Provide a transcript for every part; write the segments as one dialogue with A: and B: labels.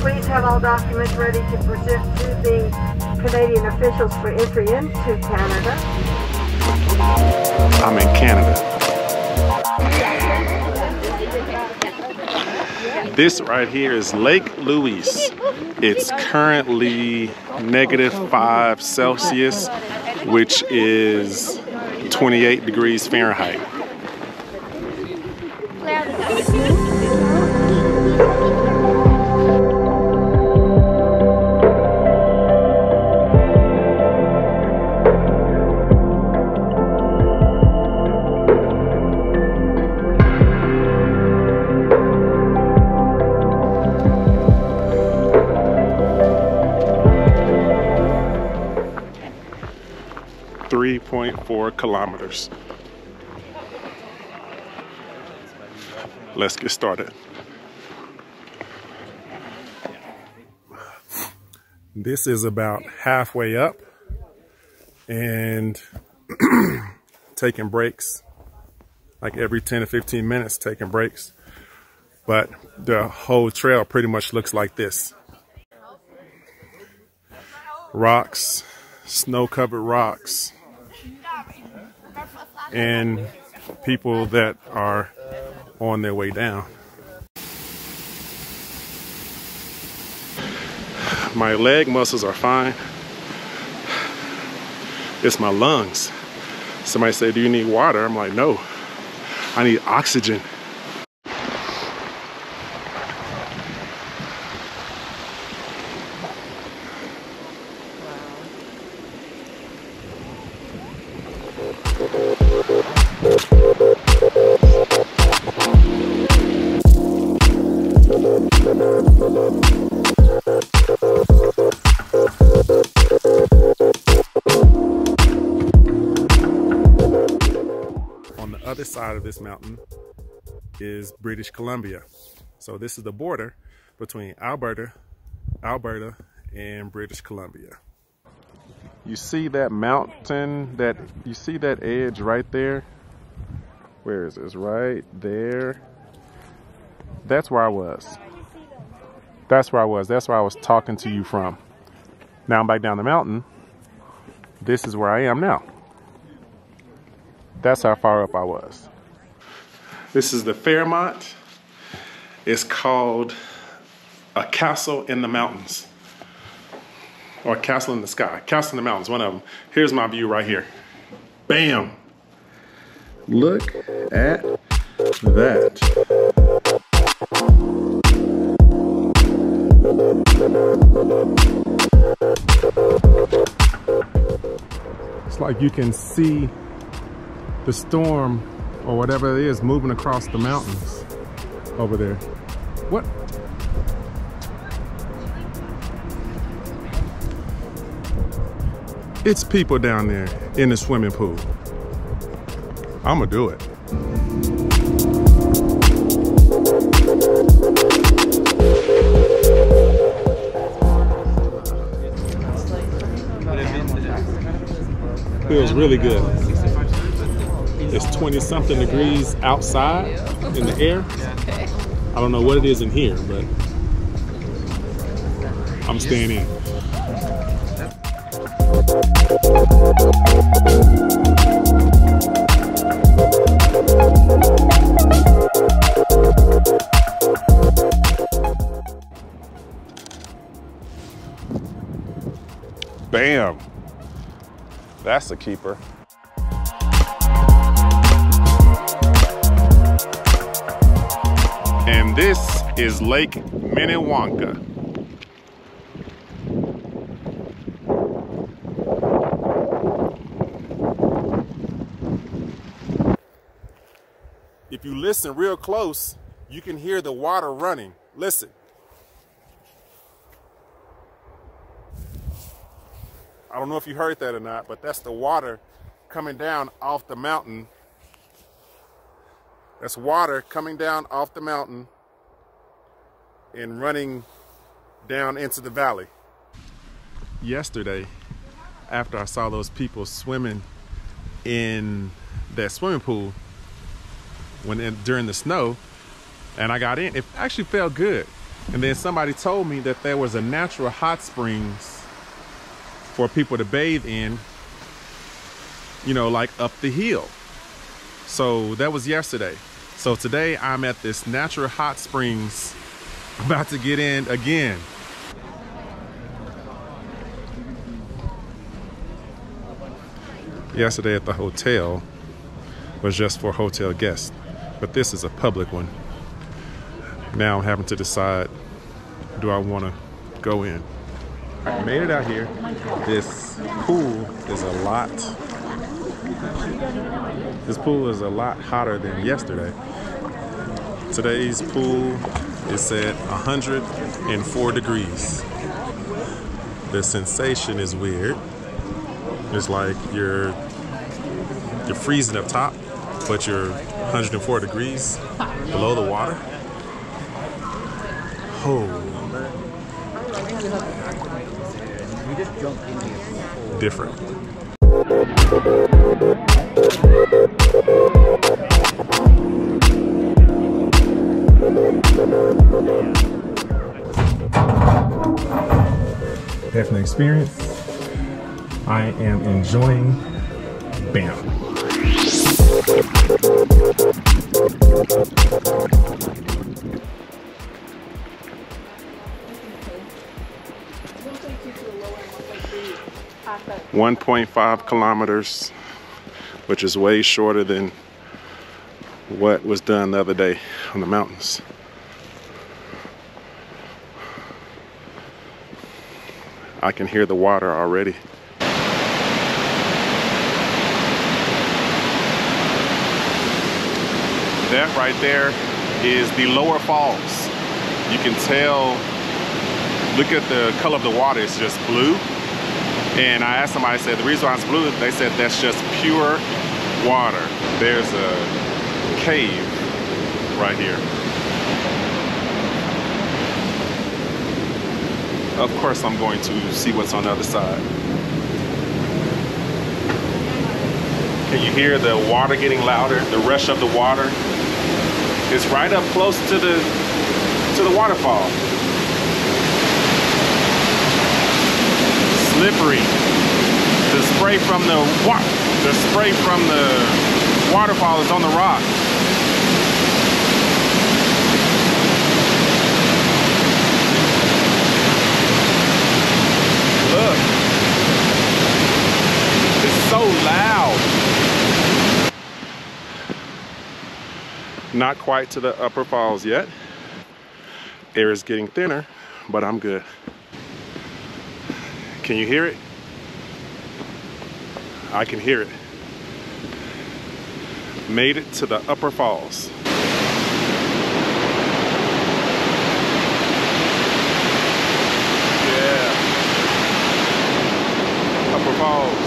A: please have all documents ready to present to the Canadian officials for entry into Canada.
B: I'm in Canada. This right here is Lake Louise. It's currently -5 Celsius, which is 28 degrees Fahrenheit. 3.4 kilometers. Let's get started. This is about halfway up and taking breaks, like every 10 to 15 minutes taking breaks. But the whole trail pretty much looks like this. Rocks, snow-covered rocks, and people that are on their way down. My leg muscles are fine. It's my lungs. Somebody said, "Do you need water?" I'm like, no, I need oxygen. On the other side of this mountain is British Columbia. So this is the border between Alberta and British Columbia. You see that mountain, you see that edge right there? Where is this? Right there. That's where I was. That's where I was. That's where I was talking to you from. Now I'm back down the mountain. This is where I am now. That's how far up I was. This is the Fairmont. It's called a castle in the mountains. Or castle in the sky. Castle in the mountains, one of them. Here's my view right here. Bam! Look at that. It's like you can see the storm or whatever it is moving across the mountains over there. What? It's people down there in the swimming pool. I'm gonna do it. Feels really good. It's 20-something degrees outside in the air. I don't know what it is in here, but I'm staying in. Bam! That's a keeper. And this is Lake Minnewanka. If you listen real close, you can hear the water running. Listen. I don't know if you heard that or not, but that's the water coming down off the mountain. That's water coming down off the mountain and running down into the valley. Yesterday, after I saw those people swimming in that swimming pool during the snow, and I got in, it actually felt good. And then somebody told me that there was a natural hot springs for people to bathe in, you know, like up the hill. So that was yesterday. So today I'm at this natural hot springs, about to get in again. Yesterday at the hotel was just for hotel guests, but this is a public one. Now I'm having to decide, do I want to go in? I made it out here. This pool is a lot hotter than yesterday. Today's pool is at 104 degrees. The sensation is weird. It's like you're freezing up top, but you're 104 degrees below the water. Oh, different. Definitely experience. I am enjoying Banff. .5 kilometers, which is way shorter than what was done the other day on the mountains. I can hear the water already. That right there is the lower falls. You can tell, look at the color of the water, it's just blue. And I asked somebody, I said, the reason why it's blue, they said that's just pure water. There's a cave right here. Of course, I'm going to see what's on the other side. Can you hear the water getting louder? The rush of the water. It's right up close to the waterfall. Slippery. The spray from the waterfall is on the rock. Look. It's so loud. Not quite to the upper falls yet. Air is getting thinner, but I'm good. Can you hear it? I can hear it. Made it to the upper falls. Yeah. Upper Falls.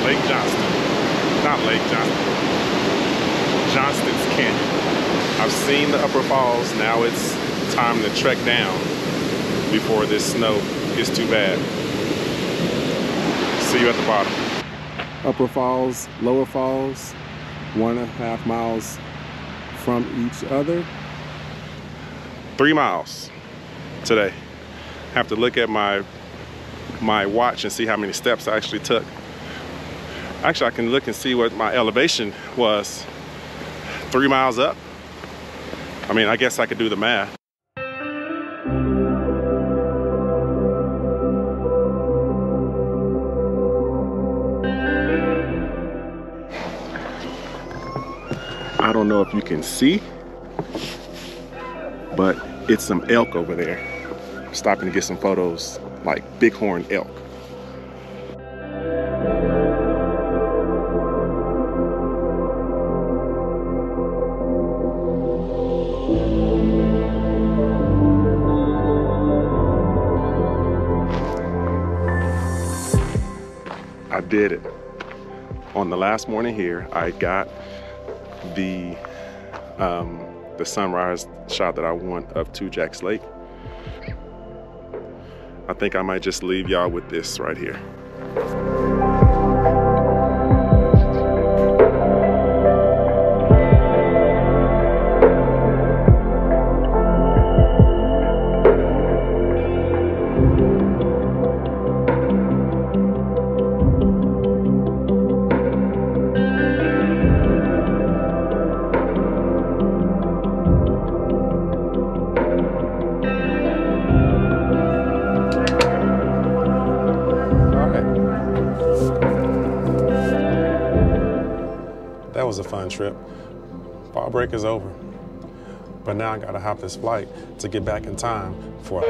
B: Lake Johnston. Not Lake Johnston. Johnston's Canyon. I've seen the upper falls. Now it's time to trek down before this snow gets too bad. See you at the bottom. Upper falls, lower falls, 1.5 miles from each other. 3 miles today. Have to look at my watch and see how many steps I actually took. Actually, I can look and see what my elevation was. 3 miles up. I mean, I guess I could do the math. I don't know if you can see, but it's some elk over there. I'm stopping to get some photos, like bighorn elk. I did it. On the last morning here, I got the sunrise shot that I want of Two Jacks Lake. I think I might just leave y'all with this right here. was a fun trip. Fall break is over. But now I gotta hop this flight to get back in time for